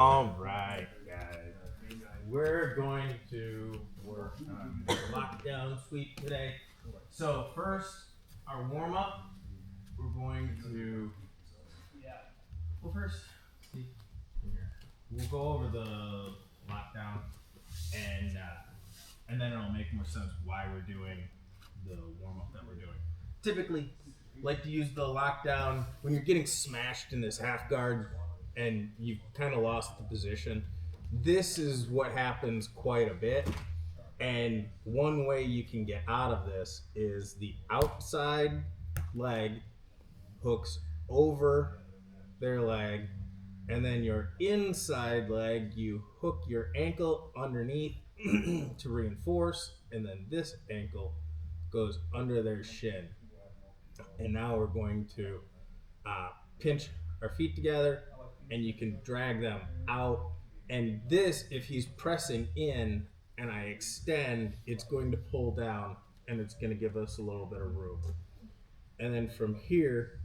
All right, guys. We're going to work on the lockdown sweep today. So first, our warm up. We're going to first see here. We'll go over the lockdown, and then it'll make more sense why we're doing the warm up that we're doing. Typically, like to use the lockdown when you're getting smashed in this half guard and you've kind of lost the position. This is what happens quite a bit. And one way you can get out of this is the outside leg hooks over their leg, and then your inside leg, you hook your ankle underneath to reinforce, and then this ankle goes under their shin. And now we're going to pinch our feet together, and you can drag them out. And this, if he's pressing in and I extend, it's going to pull down and it's going to give us a little bit of room. And then from here,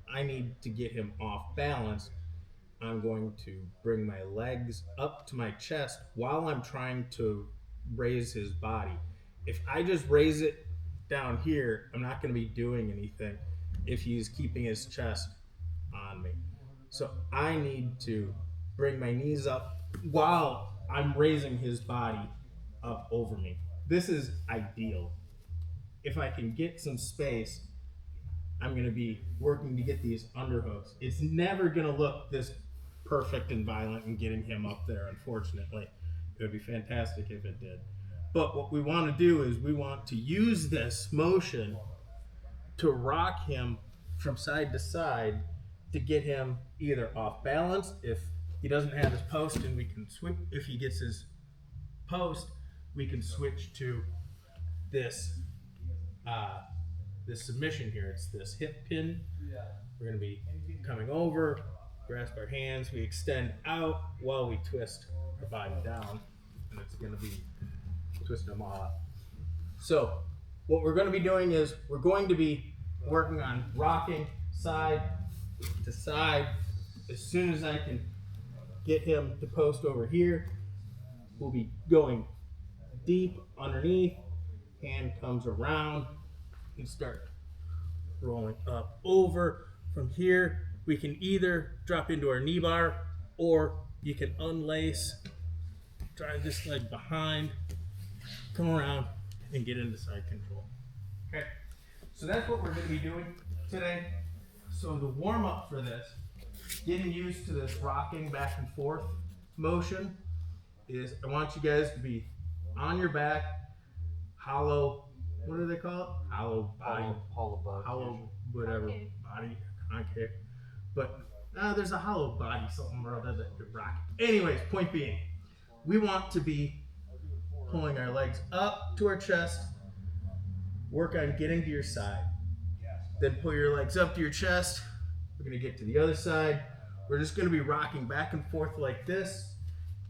I need to get him off balance. I'm going to bring my legs up to my chest while I'm trying to raise his body. If I just raise it down here, I'm not going to be doing anything if he's keeping his chest on me. So I need to bring my knees up while I'm raising his body up over me. This is ideal. If I can get some space, I'm going to be working to get these underhooks. It's never going to look this perfect and violent and getting him up there, unfortunately. It would be fantastic if it did. But what we want to do is we want to use this motion to rock him from side to side to get him either off balance if he doesn't have his post, and we can switch. If he gets his post, we can switch to this this submission here. It's this hip pin. We're going to be coming over, grasp our hands, we extend out while we twist our body down, and it's going to be twisting them all up. So what we're going to be doing is we're going to be working on rocking side to side. As soon as I can get him to post over here, we'll be going deep underneath, hand comes around, and start rolling up over. From here, we can either drop into our knee bar, or you can unlace, drive this leg behind, come around, and get into side control. Okay, so that's what we're going to be doing today. So the warm up for this, getting used to this rocking back and forth motion, is I want you guys to be on your back, hollow, what do they call it? Hollow body. Hollow whatever. Body, concave. But there's a hollow body, something or other that could rock. Anyways, point being, we want to be pulling our legs up to our chest, work on getting to your side. Then pull your legs up to your chest. We're going to get to the other side. We're just going to be rocking back and forth like this.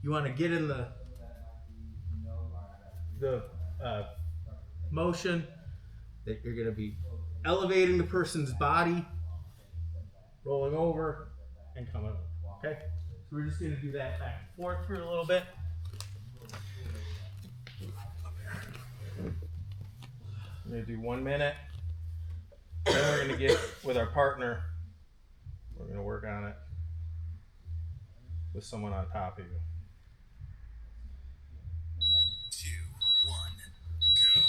You want to get in the motion that you're going to be elevating the person's body, rolling over, and coming up. Okay? So we're just going to do that back and forth for a little bit. We're going to do 1 minute. Then we're going to get with our partner. We're going to work on it with someone on top of you. 2, 1, go.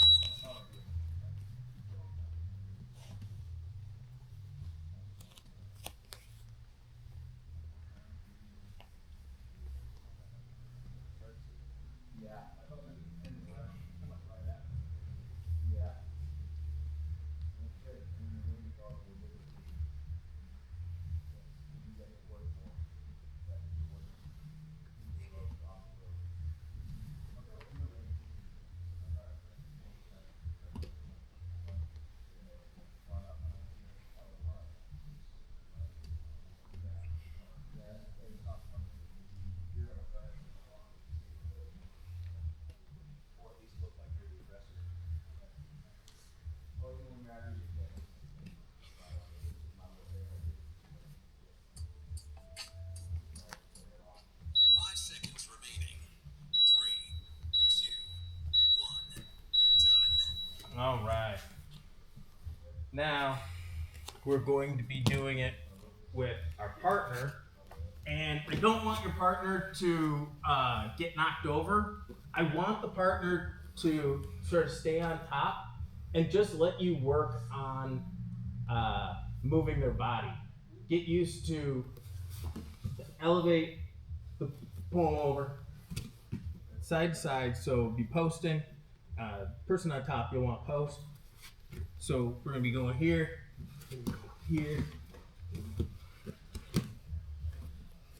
Now we're going to be doing it with our partner, and I don't want your partner to get knocked over. I want the partner to sort of stay on top and just let you work on moving their body. Get used to elevate the pull over side to side. So be posting. Person on top, you'll want post. So we're gonna be going here, here.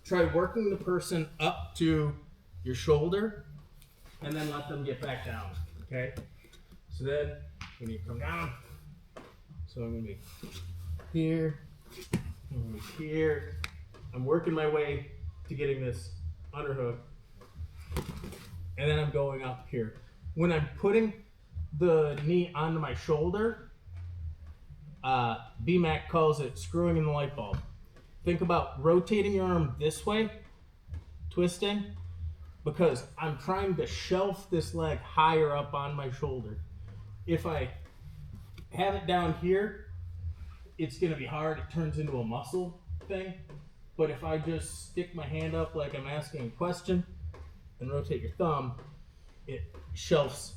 Try working the person up to your shoulder, and then let them get back down. Okay. So then when you come down, so I'm gonna be here, I'm gonna be here. I'm working my way to getting this underhook, and then I'm going up here. When I'm putting the knee onto my shoulder, BMAC calls it screwing in the light bulb. Think about rotating your arm this way, twisting, because I'm trying to shelf this leg higher up on my shoulder. If I have it down here, it's gonna be hard. It turns into a muscle thing. But if I just stick my hand up like I'm asking a question and rotate your thumb, it shelves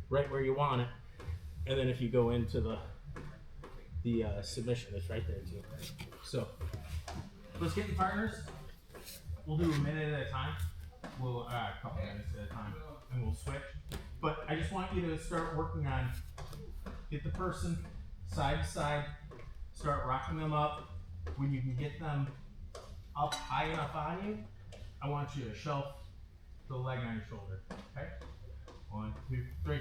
right where you want it. And then if you go into the submission, it's right there too. So let's get in partners. We'll do a minute at a time. We'll a couple minutes at a time, and we'll switch. But I just want you to start working on get the person side to side. Start rocking them up. When you can get them up high enough on you, I want you to shelf the leg on your shoulder. Okay? 1, 2, 3.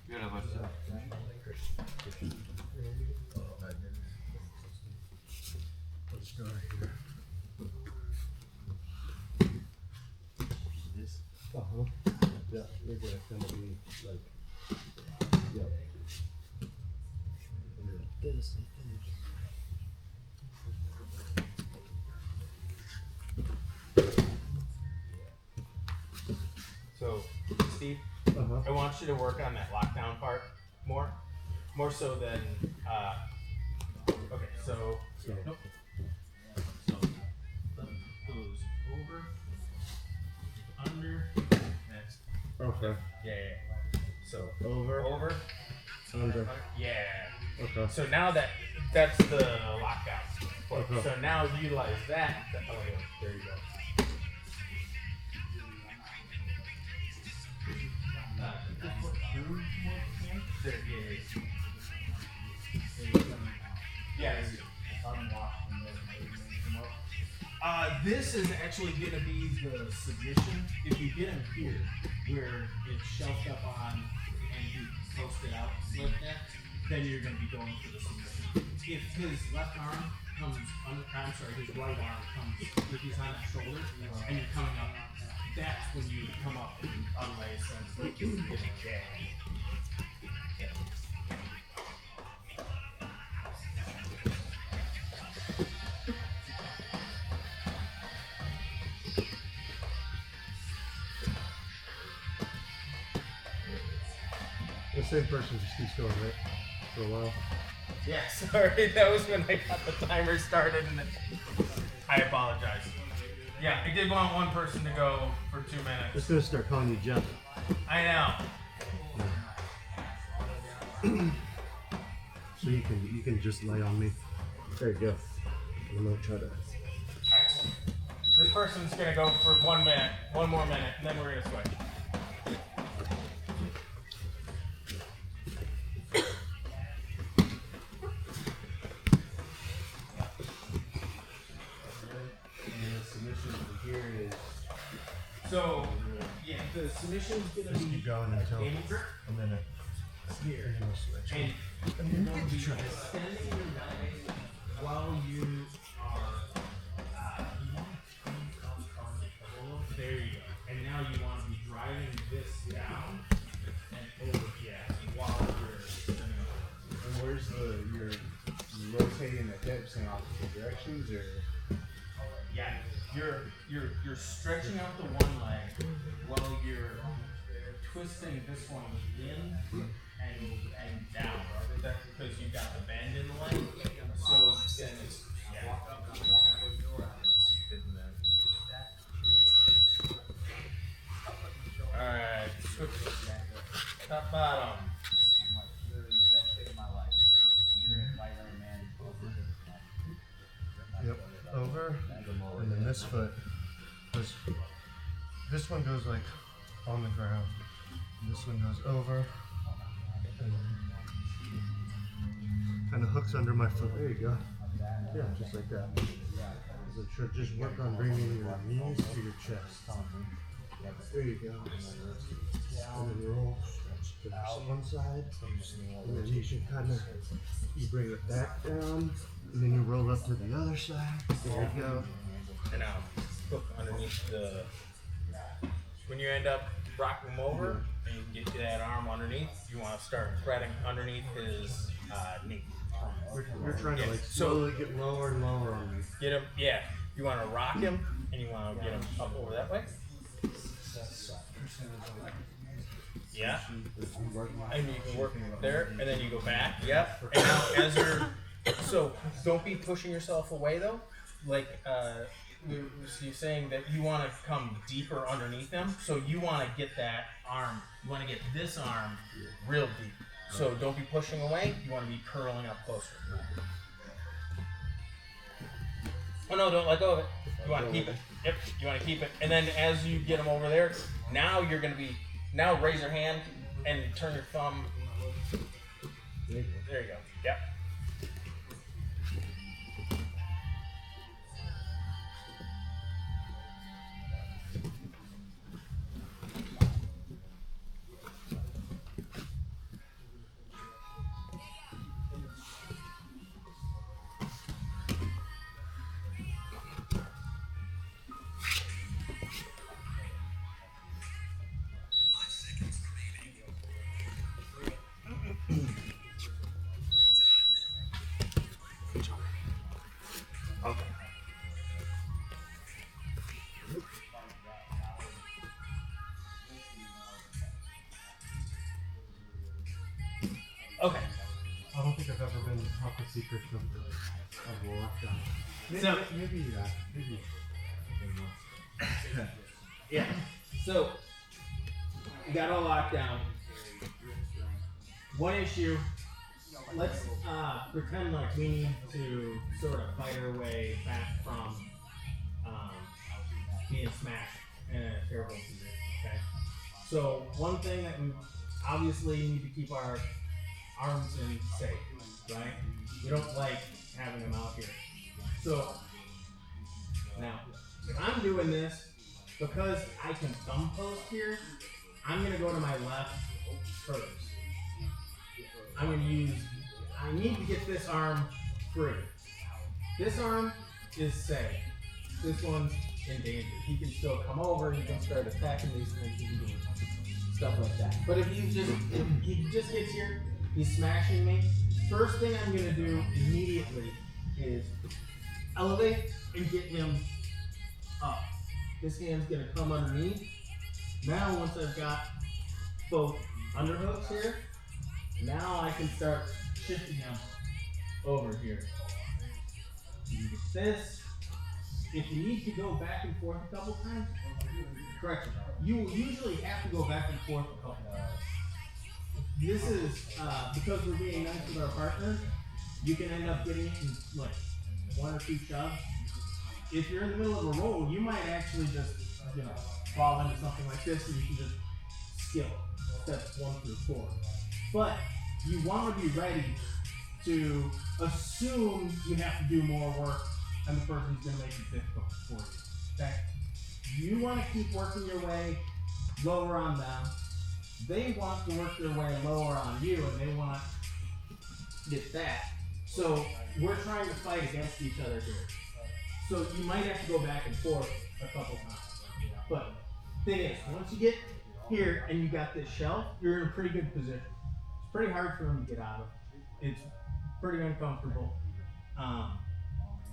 Good, how about that? Let's go right here. This? Yeah, you're gonna be like, yeah. This. So, Steve, I want you to work on that lockdown part more so than. Okay, so. Nope. So, goes over, under, next. Okay. Yeah. So Over. Under. Yeah. Okay. So now that's the lockdown. Okay. So now utilize that. Oh yeah, there you go. There is. Yes. This is actually going to be the submission. If you get him here, where it's shelved up on and you post it out like that, then you're going to be going for the submission. If his left arm comes, his right arm comes, if he's on that shoulder, and you're coming up, that's when you come up and unlace and get a jab. The same person just keeps going, right? For a while. Yeah, sorry, that was when I got the timer started and I apologize. Yeah, I did want one person to go for 2 minutes. Just gonna start calling you Jeff. I know. So you can just lay on me. There you go. I'm gonna try to. Alright. This person's gonna go for 1 minute, 1 more minute, and then we're gonna switch. So, yeah, the submission's gonna Just be keep going until aiming grip a minute. here. And then we'll switch. And you're going to be extending your leg while you are, there you go. And now you want to be driving this down and over, while you're extending it. And where's you're rotating the hips in opposite directions, or? Yeah, you're stretching out the one leg while you're twisting this one in and down because you got the bend in the leg. So then it's Alright, switch top bottom. Yep, over, and then this foot goes, this one goes like on the ground, and this one goes over, and kind of hooks under my foot. There you go. Yeah, just like that. So should just work on bringing your knees to your chest. There you go. And then roll to one side, and then you should kind of, you bring it back down, and then you roll up to the other side. There you go. And now hook underneath the. When you end up rocking him over and you can get to that arm underneath, you want to start threading underneath his knee. You're trying to like slowly get lower and lower on me. Get him, yeah. You want to rock him and you want to get him up over that way. Yeah. And you can work there, and then you go back. Yep. And now as you're, so don't be pushing yourself away though. Like you're saying that you want to come deeper underneath them, so you want to get that arm. You want to get this arm real deep. So don't be pushing away. You want to be curling up closer. Oh no! Don't let go of it. You want to keep it. Yep. You want to keep it, and then as you get them over there, now you're going to be. Now raise your hand and turn your thumb. There you go. Yep. Okay. Okay. I don't think I've ever been taught the secret of a lockdown. Maybe. Yeah. So you got all locked down. One issue. Let's pretend like we need to sort of fight our way back from being smashed in a terrible position. Okay. So one thing that we obviously need to keep our arms in safe, right? We don't like having them out here. So now, if I'm doing this, because I can thumb post here, I'm gonna go to my left first. I'm gonna use, I need to get this arm free. This arm is safe. This one's in danger. He can still come over, he can start attacking these things, he can do stuff like that. But if he just gets here, he's smashing me. First thing I'm gonna do immediately is elevate and get him up. This hand's gonna come underneath. Now once I've got both underhooks here, now I can start shifting him over here. You get this. If you need to go back and forth a couple times, correction. You will usually have to go back and forth a couple times. This is because we're being nice with our partners. You can end up getting it in like one or two shoves. If you're in the middle of a roll, you might actually just fall into something like this, and you can just skill steps 1 through 4. But you want to be ready to assume you have to do more work, and the person's going to make it difficult for you. Okay? You want to keep working your way lower on them. They want to work their way lower on you, and they want to get that. So we're trying to fight against each other here. So you might have to go back and forth a couple times. But thing is, once you get here and you got this shelf, you're in a pretty good position. It's pretty hard for them to get out of. It's pretty uncomfortable.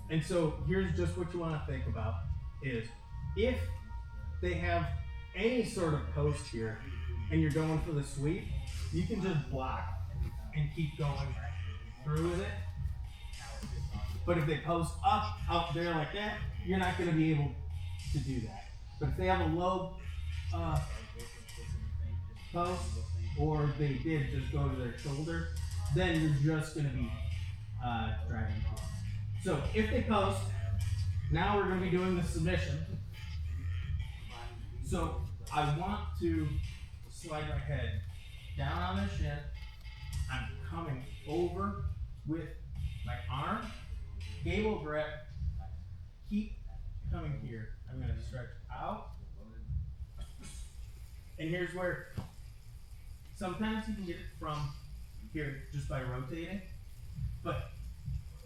And so here's just what you want to think about is if they have any sort of post here, and you're going for the sweep, you can just block and keep going through with it. But if they post up out there like that, you're not going to be able to do that. But if they have a low post, or they did just go to their shoulder, then you're just going to be driving. So if they post, now we're going to be doing the submission. So I want to slide my head down on their shin. I'm coming over with my arm, gable grip, keep coming here. I'm going to stretch out. And here's where sometimes you can get it from here just by rotating, but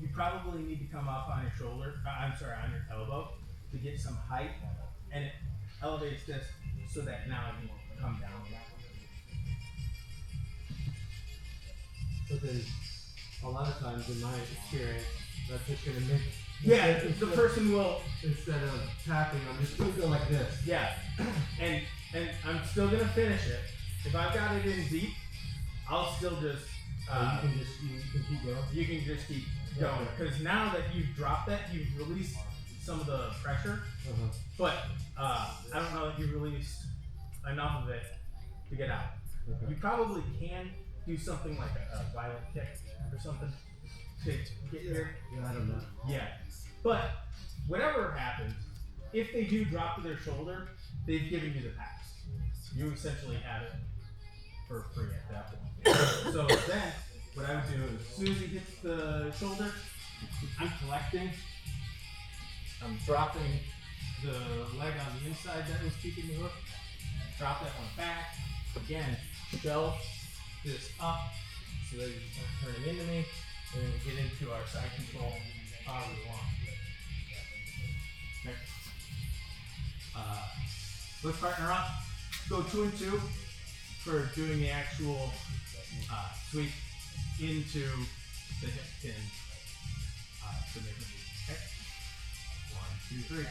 you probably need to come up on your shoulder, on your elbow to get some height, and it elevates this so that now it can come down. But then, a lot of times in my experience, that's just gonna make. Yeah, the person will, Instead of tapping, I'm just gonna go like this. yeah, and I'm still gonna finish it. If I've got it in deep, I'll still just, you can keep going. you can just keep going. Because now that you've dropped that, you've released some of the pressure, but I don't know that you've released enough of it to get out. Okay. You probably can do something like a violent kick or something to get here. Yeah, I don't know. Yeah. But whatever happens, if they do drop to their shoulder, they've given you the pass. You essentially have it for free at that point. So then, what I would do is, as soon as he hits the shoulder, I'm collecting. I'm dropping the leg on the inside that was keeping the hook. Drop that one back. Again, shelf this up so that it's not turning into me. And then we get into our side control however we want. Okay. Let's partner up. Go 2 and 2 for doing the actual sweep into the hip pin submission. Okay. 1, 2, 3.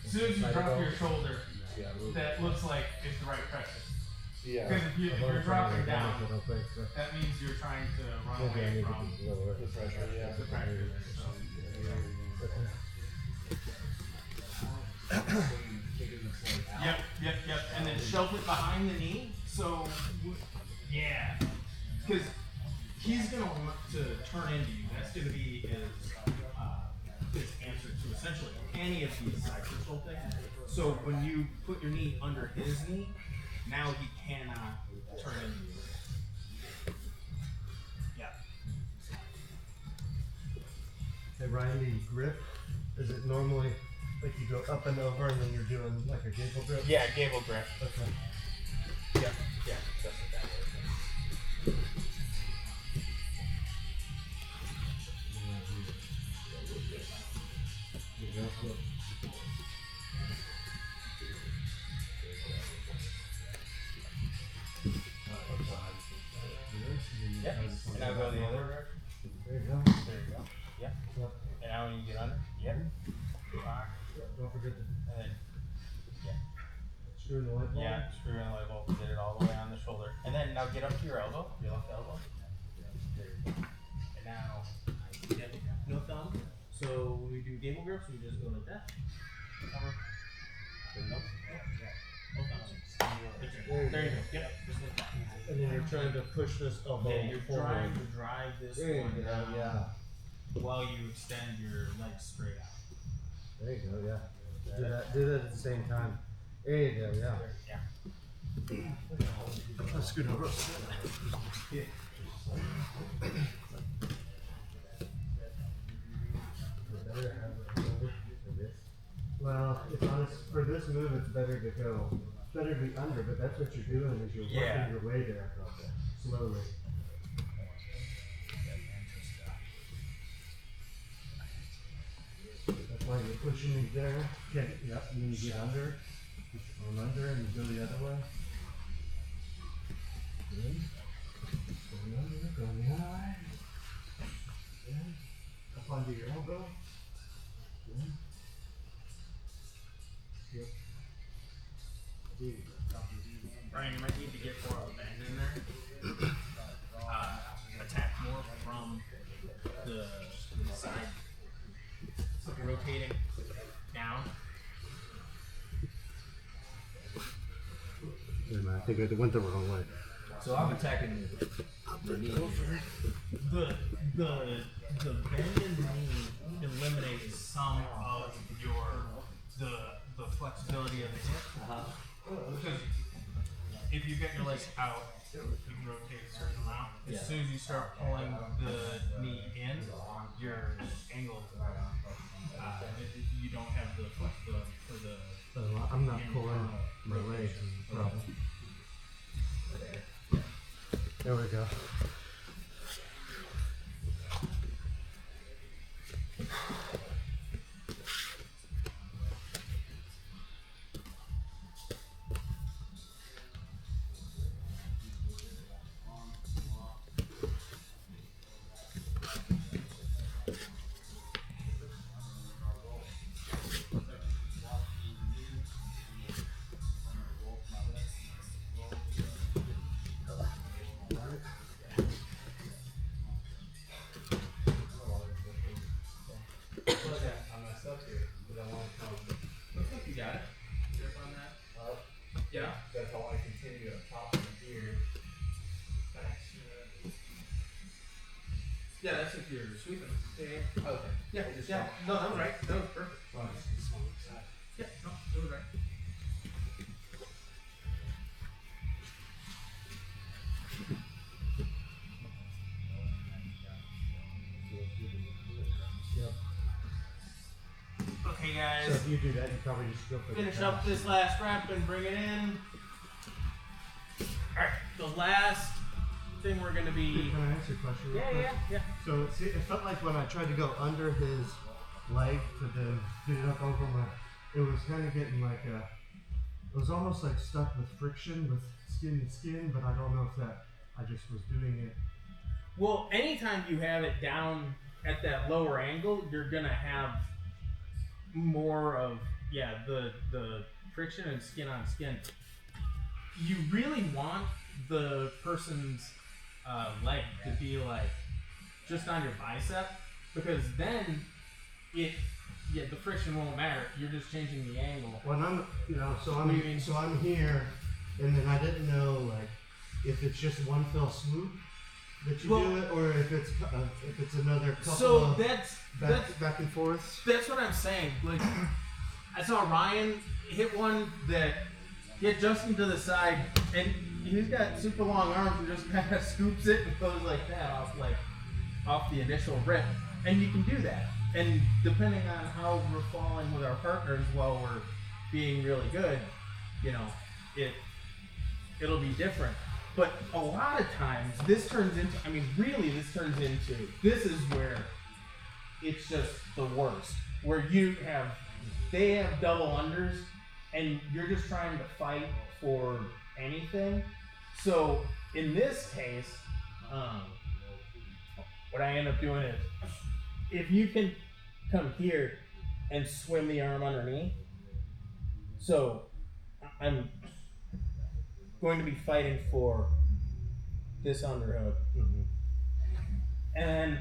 As soon as you drop your shoulder, that looks like it's the right pressure. Yeah. Because if you're dropping down, that means you're trying to run away from The pressure, yeah. the pressure. Yep. And then shelf it behind the knee. So, yeah. Because he's going to want to turn into you. That's going to be his answer to essentially any of these side control things. So when you put your knee under his knee, now he cannot turn into you. Yeah. Hey Ryan, do you grip? Is it normally like you go up and over and then you're doing like a gable grip? Yeah, gable grip. Okay. Yeah, that's what that is. Yep. And now go the other direction. There you go. There you go. Yep. Yep. And now when you get under, yep. Don't forget to And then, screw in the light bulb. yeah, screw in the light bulb, get it all the way on the shoulder. And then now get up to your elbow, your left elbow. There you go. And now, no thumb. So when we do gable grips, we just go like that. Cover. No thumbs. There you go. Yep. Just like that. And then you're trying to push this elbow Yeah, you're forward. trying to drive this There you one go, down yeah. while you extend your legs straight out. There you go, yeah. Do that at the same time. There you go, yeah. Yeah. Let's scoot over. Yeah. this move, it's better to go. It's better to be under, but that's what you're doing is you're working your way there slowly. That's why you're pushing me there. Okay, yep, and then you get under. Push your arm under and you go the other way. Good. Going under, going the other way. Good. Up onto your elbow. Good. Yep. Brian, you might need to get more of a bend in there. Attack more from the side. It's like rotating down. Wait a minute, I think I went the wrong way. So I'm attacking the knee. The bend in the knee eliminates some of the flexibility of the hip. Because if you get your legs out, you can rotate a certain amount. As soon as you start pulling the knee in, your angle, you don't have the flexibility for the. I'm not pulling my leg. Problem. There we go. You got it. Grip on that. Yeah. That's how I continue up top of here. Yeah, that's if you're sweeping. Okay. Yeah. No, that was right. That was perfect. Yeah. No, that was right. Okay, guys. So if you do that, you probably just go for the Finish count. up this last rep and bring it in. Alright, the last thing we're gonna be. Can I ask you a question real quick? Yeah. So see, it felt like when I tried to go under his leg to then get it up over my, it was kind of getting like a, it was almost like stuck with friction with skin to skin, but I don't know if that, I just was doing it. Well, anytime you have it down at that lower angle, you're gonna have more of the friction and skin on skin. You really want the person's leg to be like just on your bicep, because then the friction won't matter. You're just changing the angle. When I'm, so What do you mean? I'm here, and then I didn't know like if it's just one fell swoop that you do it, or if it's another couple So of that's back and forth. That's what I'm saying. Like, I saw Ryan hit one that hit Justin to the side, and he's got super long arms and just kind of scoops it and goes like that off the initial rip. And you can do that. And depending on how we're falling with our partners while we're being really good, it'll be different. But a lot of times this turns into, this is where it's just the worst. Where they have double unders and you're just trying to fight for anything. So in this case, what I end up doing is, if you can come here and swim the arm underneath, so I'm going to be fighting for this underhook. Mm-hmm. And then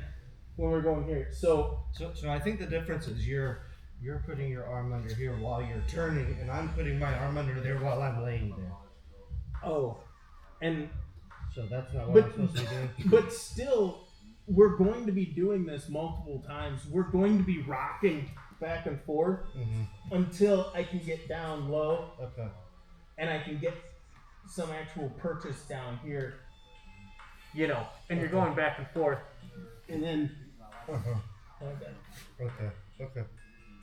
when we're going here, so I think the difference is you're putting your arm under here while you're turning, and I'm putting my arm under there while I'm laying there. and So that's not what I'm supposed to be doing. but still, we're going to be doing this multiple times. We're going to be rocking back and forth until I can get down low. Okay. And I can get some actual purchase down here, and you're going back and forth, and then Okay.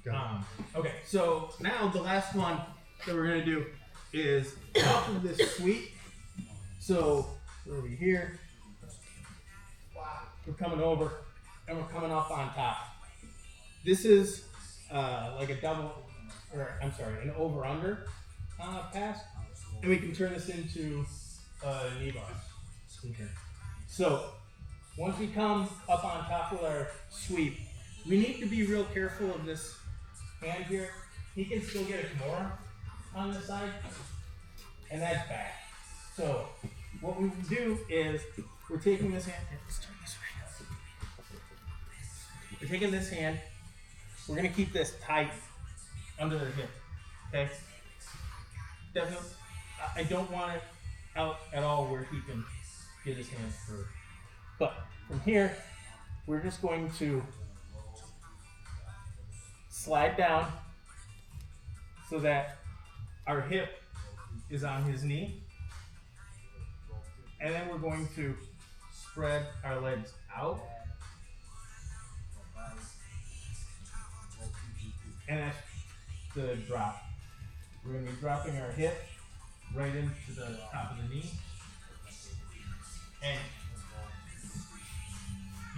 Got it. okay, so now the last one, that we're gonna do is off of this sweep. So we're over here. We're coming over and we're coming up on top. This is like a double, or I'm sorry, an over-under pass, and we can turn this into a knee bar. Okay. So once we come up on top with our sweep, we need to be real careful of this hand here. He can still get a Kimura on this side, and that's bad. So what we do is we're taking this hand. Let's turn this way. We're taking this hand. We're gonna keep this tight under the hip. Okay. Definitely. I don't want it out at all where he can get his hands through. But from here, we're just going to slide down so that our hip is on his knee. And then we're going to spread our legs out. And that's the drop. We're going to be dropping our hip right into the top of the knee. And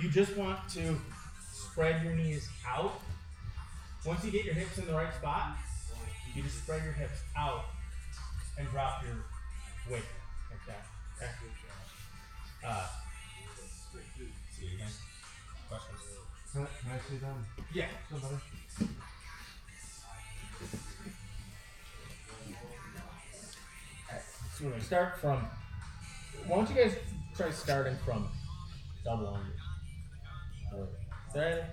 you just want to spread your knees out. Once you get your hips in the right spot, you just spread your hips out and drop your weight like that. Okay? See you again. Questions? Can I see them? Yeah. Somebody? So we're going to start from, why don't you guys try starting from double under. There.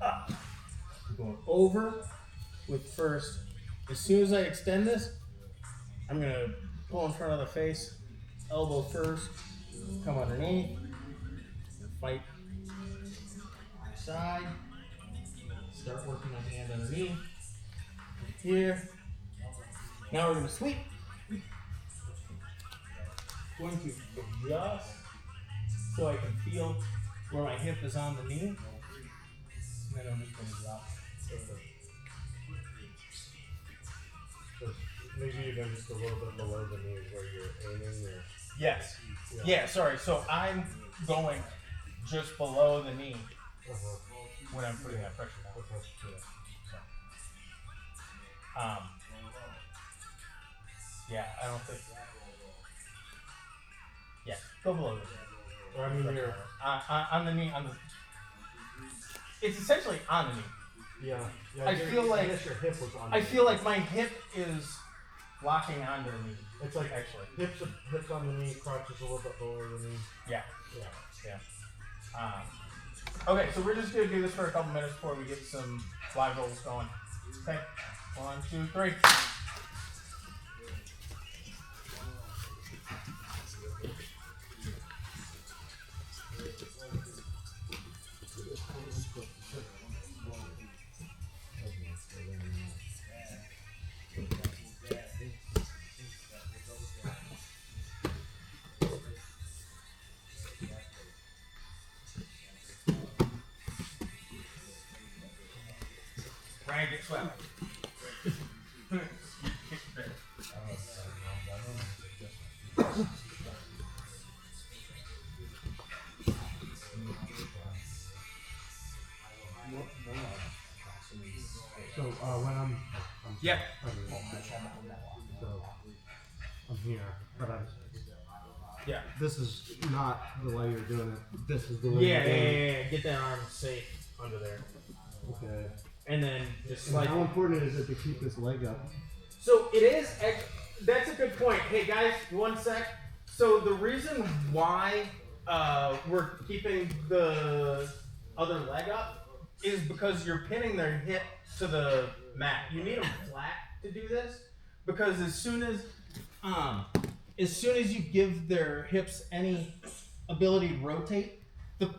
Up. We're going over with first. As soon as I extend this, I'm going to pull in front of the face, elbow first, come underneath, fight side, start working my hand underneath, here. Now we're going to sweep. Going to adjust so I can feel where my hip is on the knee. And then I'm just going to drop. So maybe even just a little bit below the knee where you're aiming or... Yes. Yeah, sorry. So I'm going just below the knee when I'm putting that pressure down. So, yeah, I don't think... Yeah, go below the knee. Or I mean you're... On the knee, it's essentially on the knee. Yeah. I feel like your hip was on. I feel like my hip is locking onto the knee. It's like Actually. hips on the knee, crotch is a little bit lower than the knee. Yeah. Okay, so we're just gonna do this for a couple minutes before we get some live rolls going. Okay, 1, 2, 3. Brian, get swept. So when I'm Yeah. So I'm here, but Yeah. this is not the way you're doing it. This is the way Yeah, you're doing it. yeah. Get that arm safe under there. Okay. And then just And slide. how important is it to keep this leg up? So it is. That's a good point. Hey guys, 1 sec. So the reason why we're keeping the other leg up is because you're pinning their hip to the mat. You need them flat to do this because as soon as you give their hips any ability to rotate, the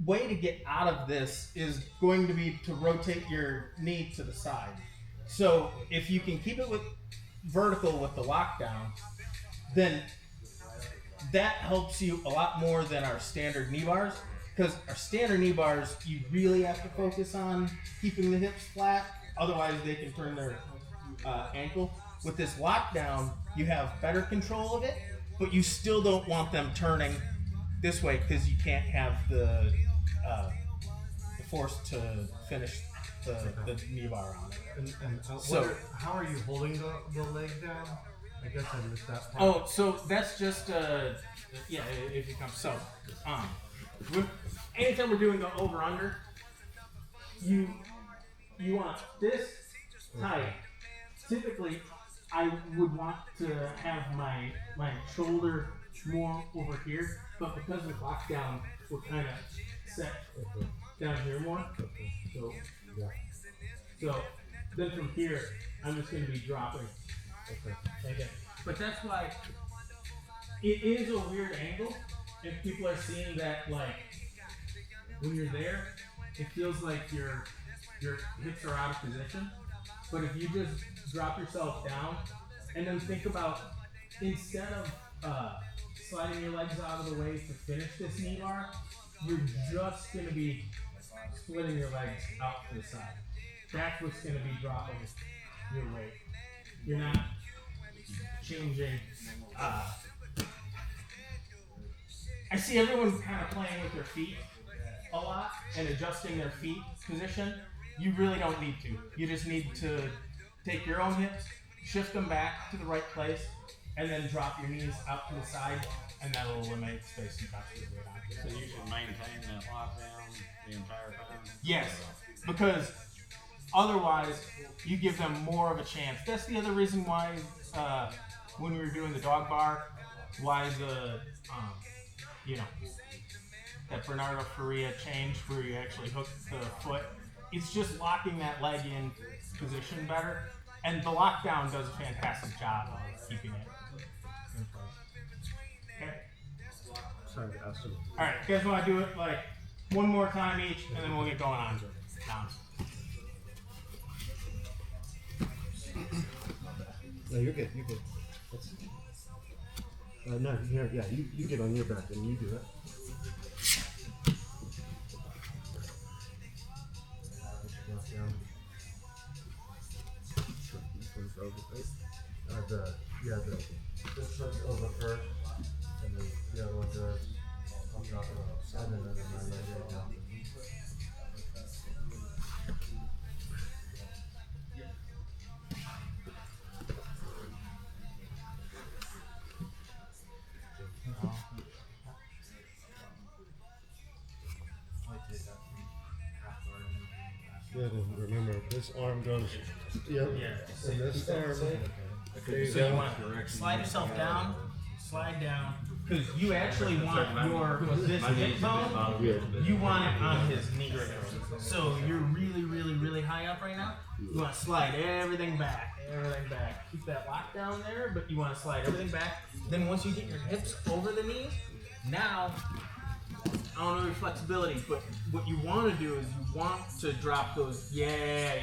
way to get out of this is going to be to rotate your knee to the side. So if you can keep it with vertical with the lockdown, then that helps you a lot more than our standard knee bars. Because our standard knee bars, you really have to focus on keeping the hips flat. Otherwise, they can turn their ankle. with this lockdown, you have better control of it, but you still don't want them turning this way because you can't have the force to finish the knee bar on it. And So- how are you holding the leg down? I guess I missed that part. Oh, so that's just yeah. If you come, so anytime we're doing the over under, you want this tight. Typically, I would want to have my shoulder more over here, but because of lockdown, we're kind of set down here more. So, so then from here, I'm just going to be dropping. Okay. But that's why it is a weird angle, and people are seeing that, like, when you're there, it feels like your hips are out of position. But if you just drop yourself down and then think about, instead of sliding your legs out of the way to finish this knee bar, you're just going to be splitting your legs out to the side. That's what's going to be dropping your weight. You're not changing. I see everyone kind of playing with their feet a lot and adjusting their feet position. You really don't need to. You just need to take your own hips, shift them back to the right place, and then drop your knees out to the side, and that'll eliminate space and touch your weight onto it. So you should maintain that lockdown the entire time? Yes, because otherwise you give them more of a chance. That's the other reason why when we were doing the dog bar, why the that Bernardo Faria change where you actually hook the foot. It's just locking that leg in position better, and the lockdown does a fantastic job of keeping it in place. Okay. Sorry to ask you. All right, you guys want to do it like one more time each, and then we'll get going on down. No, you're good. You're good. No, here, yeah, you get on your back and you do it. This one's over first, and then the other one goes on top of it, and then my leg right down. Yeah, and remember, this arm goes, yep, and this arm, there you So you go. want to slide yourself down, slide down, because you actually want this hip bone, you want it on his knee. So you're really, really, really high up right now. You want to slide everything back. Keep that lock down there, but you want to slide everything back. Then once you get your hips over the knees, now, I don't know your flexibility, but what you want to do is you want to drop those, you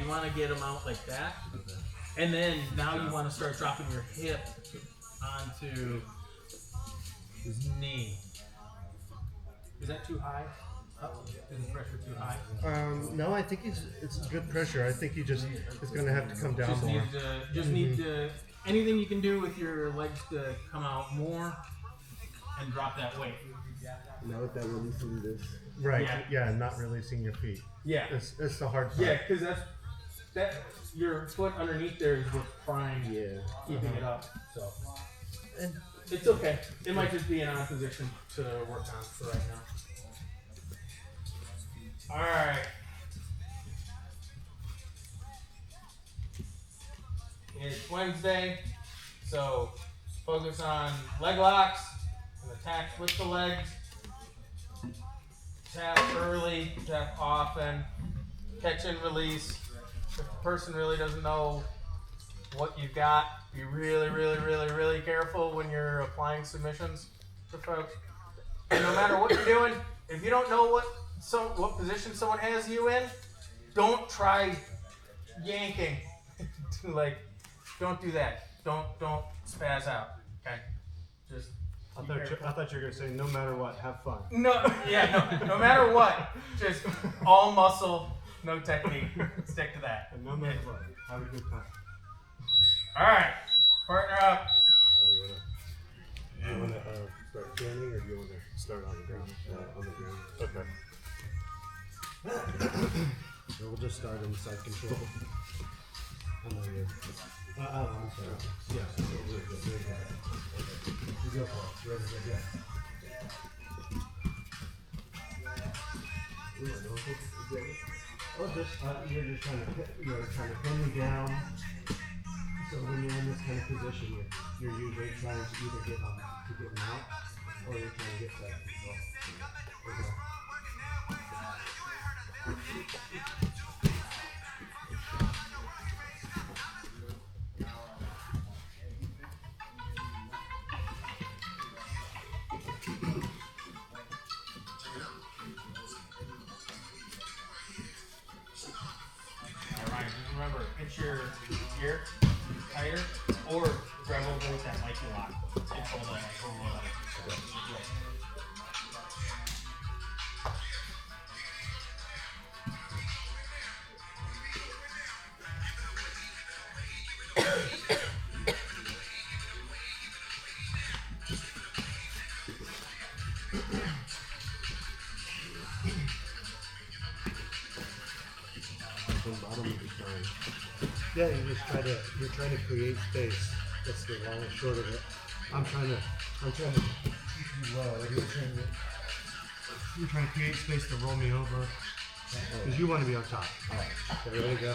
want to get them out like that. And then now you want to start dropping your hip onto his knee. Is that too high? Is the pressure too high? No, I think it's good pressure. I think it's going to have to come down Just more. need to, anything you can do with your legs to come out more and drop that weight. Now with that releasing this. Right, yeah, not releasing your feet. Yeah. It's the hard part. Yeah, because that your foot underneath there is what's prime keeping it up. So And it's okay. It might just be an odd position to work on for right now. All right. It's Wednesday, so focus on leg locks and attacks with the legs. Tap early, tap often, catch and release. If the person really doesn't know what you've got, be really, really, really, really careful when you're applying submissions to folks. And no matter what you're doing, if you don't know what position someone has you in, don't try yanking. Don't do that. Don't spaz out. Okay, just. I thought you were going to say, no matter what, have fun. No matter what, just all muscle, no technique. Stick to that. And no matter what, have a good time. Alright, partner up. Do you want to start standing or do you want to start on the ground? On the ground. Okay. So we'll just start in side control. I'm not here. I'm sorry. Yeah. You go for it. Ready to go. Oh, just you're trying to pin me down. So when you're in this kind of position, you're usually trying to either get mount or you're trying to get side control. Okay. Alright, just remember, pinch your ear tighter or grab over with that Mikey lock. Control that. Yeah, you're trying to create space. That's the long and short of it. I'm trying to keep you low. You're trying to create space to roll me over. Because you want to be on top. Alright. Okay, ready to go.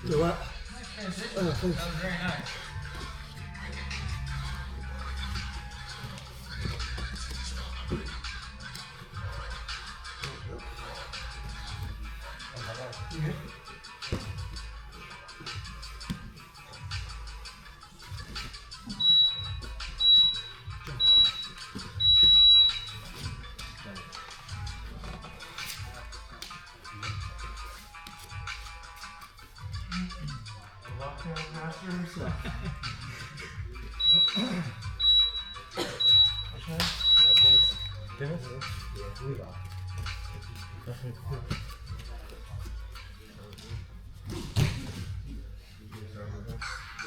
You what? That was very nice. Master himself. Dennis? Yeah, we are.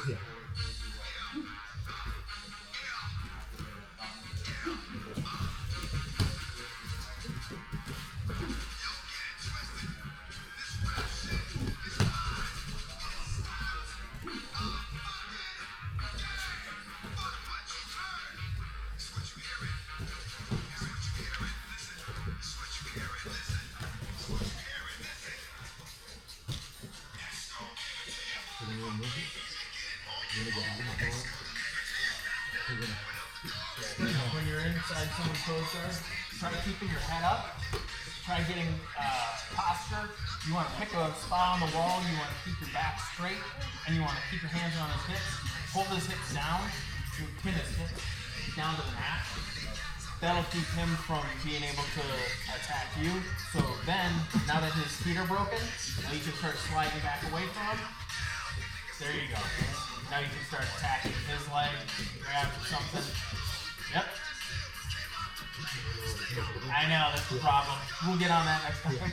Yeah. inside someone's pose guard. Try keeping your head up. Try getting posture. You want to pick a spot on the wall. You want to keep your back straight, and you want to keep your hands on his hips. Hold his hips down. You pin his hips down to the mat. That'll keep him from being able to attack you. So then, now that his feet are broken, now you can start sliding back away from him. There you go. Now you can start attacking his leg, grab something. Yep. I know, that's the problem. We'll get on that next time.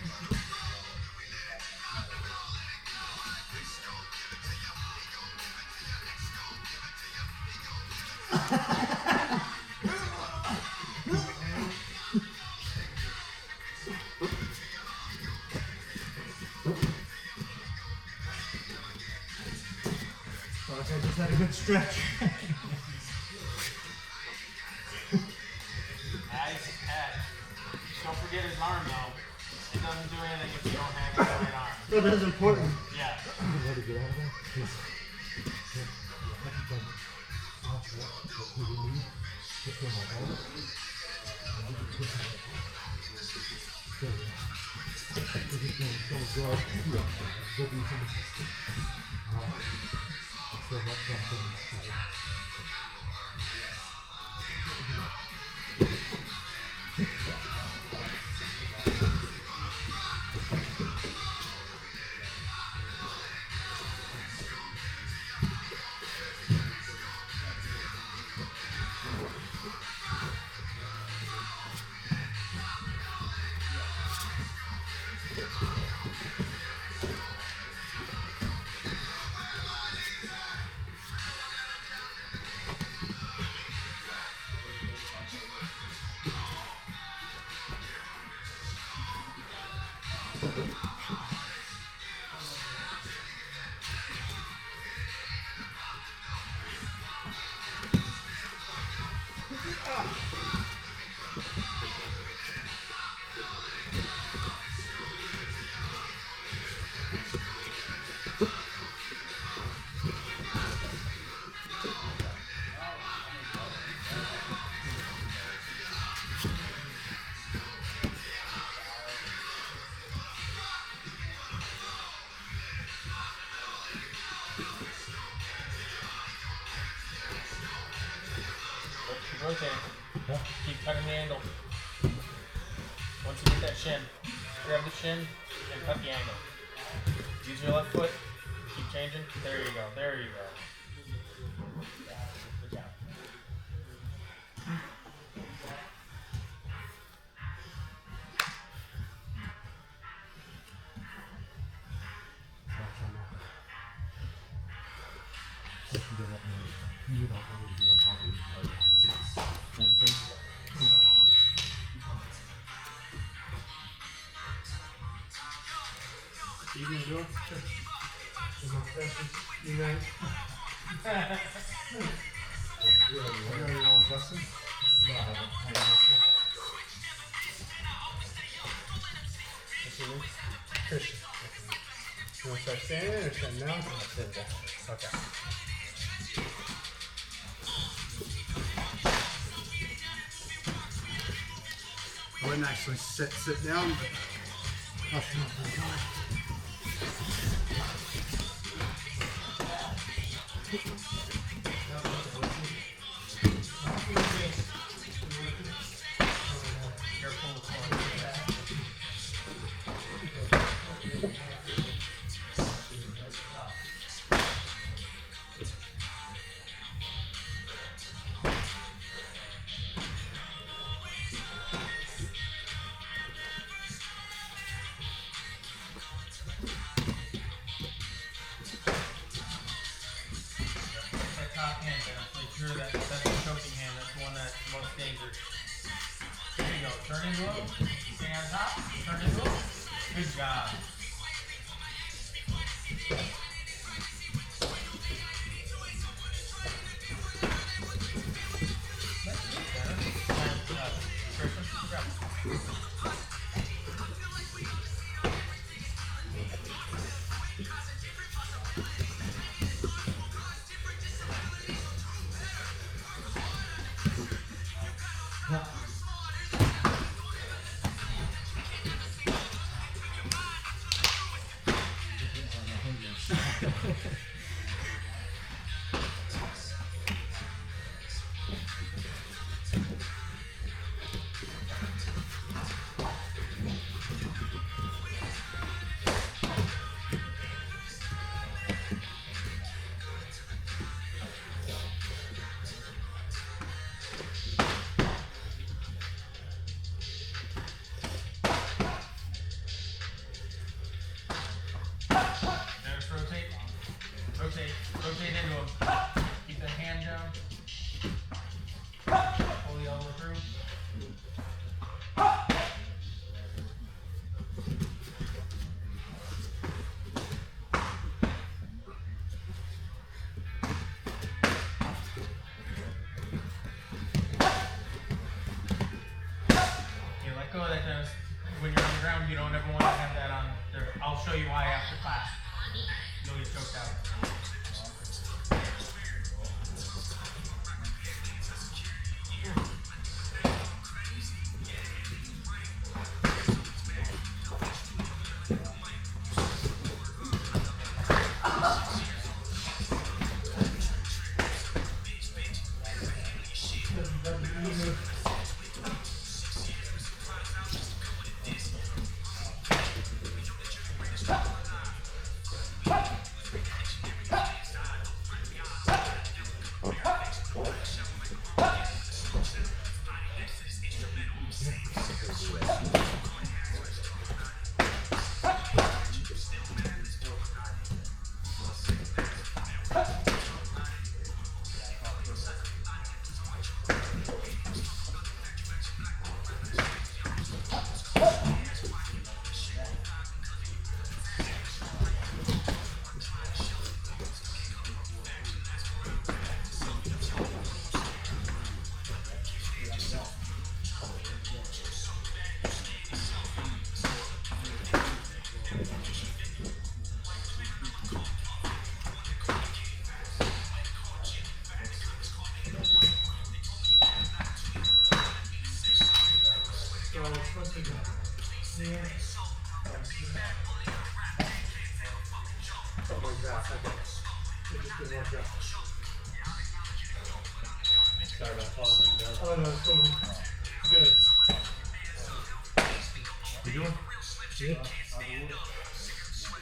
I just had a good stretch. Nice head. Don't forget his arm though. It doesn't do anything if you don't have his right arm. But that's important. Yeah. You ready to get out of there? Rotate. Keep cutting the angle. Once you get that shin, grab the shin and cut the angle. Use your left foot. Keep changing. There you go. There you go. Good job. Evening, Joe. You right? You got your own lesson? No, I haven't. What's your name? Christian. You want to start standing or sitting down? Sit down. Okay. I wouldn't actually sit down, but I'll show Sure, that's the choking hand. That's the one that's most dangerous. There you go. Turn into him. Stay on top. Turn into him. Good job. I'll show you why after class. You'll get choked out. Oh no, it's totally good. You doing? Yeah.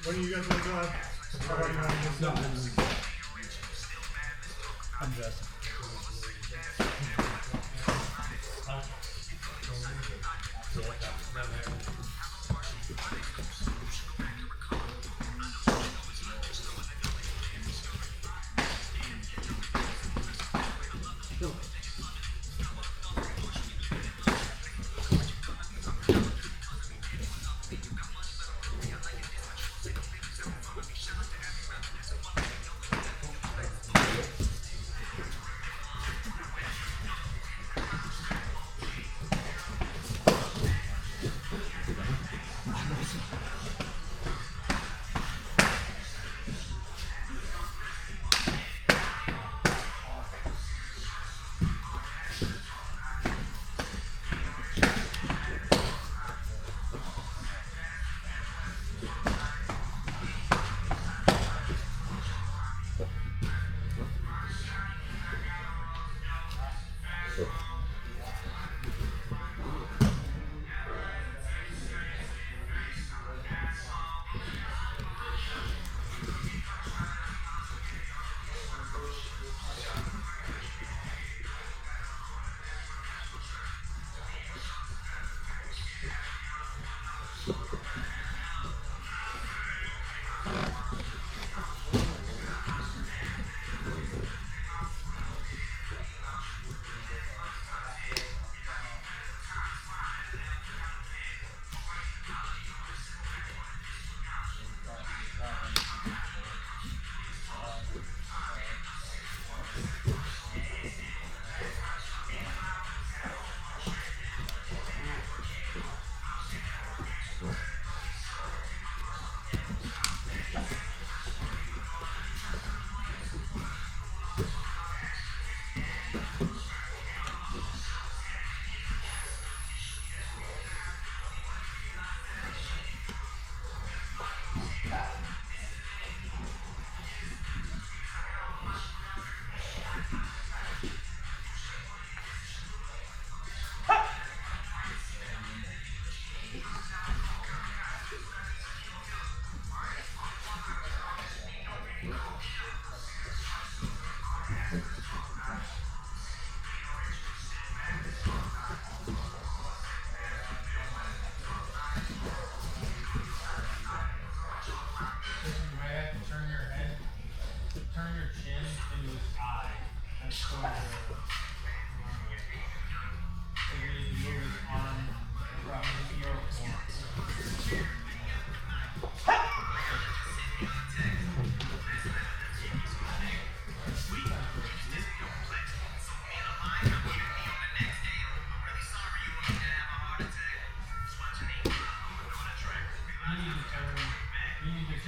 When are you guys gonna go out? How are you gonna get done? I'm just.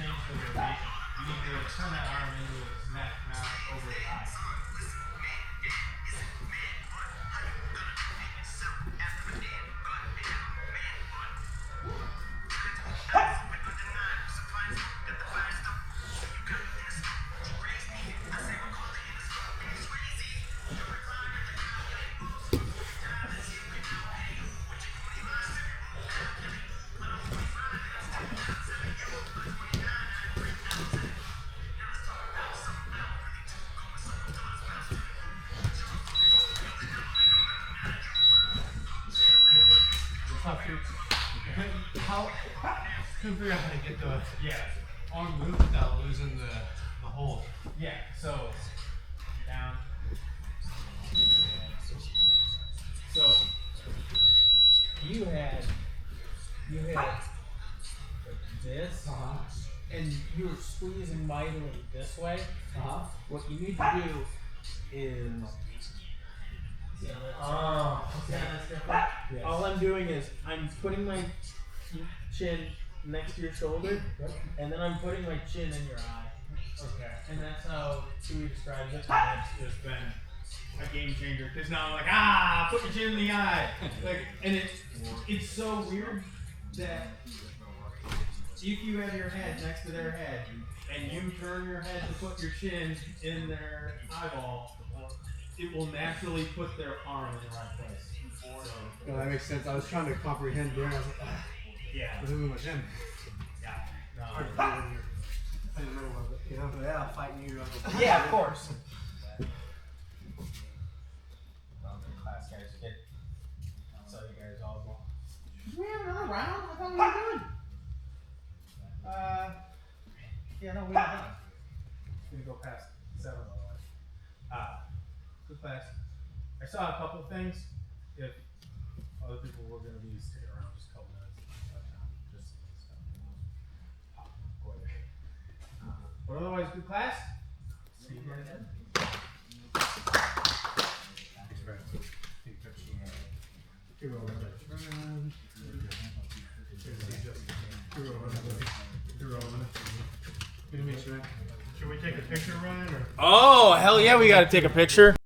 change the rotation. You need to turn that arm into his neck, not over his eye. How couldn't figure out how to get the Yeah. arm moved without losing the hold. Yeah. So down. So you had like this, and you were squeezing mightily this way. What you need to do is. Oh, okay. That's different. Yes. All I'm doing is I'm putting my chin next to your shoulder, and then I'm putting my chin in your eye. Okay. And that's how Chewy describes it. And it's just been a game changer. Because now I'm like, put your chin in the eye. Like, and it's so weird that if you have your head next to their head and you turn your head to put your chin in their eyeball, it will naturally put their arm in the right place. Well, that makes sense. I was trying to comprehend there. I was like, Yeah. moving my chin. Yeah. Hard to do when you're in the middle of it. You know, but yeah, fighting you. Yeah, of course. Class guys get. So you guys all go. Do we have another round? I thought we were done. Yeah, no, we're not done. We're gonna go past 7 otherwise. Good class. I saw a couple things. If other people were gonna be sticking around just a couple minutes, just stuff. Pop quick. But otherwise, good class. See you guys then. Should we take a picture, Ryan? Or? Oh, hell yeah, we gotta take a picture.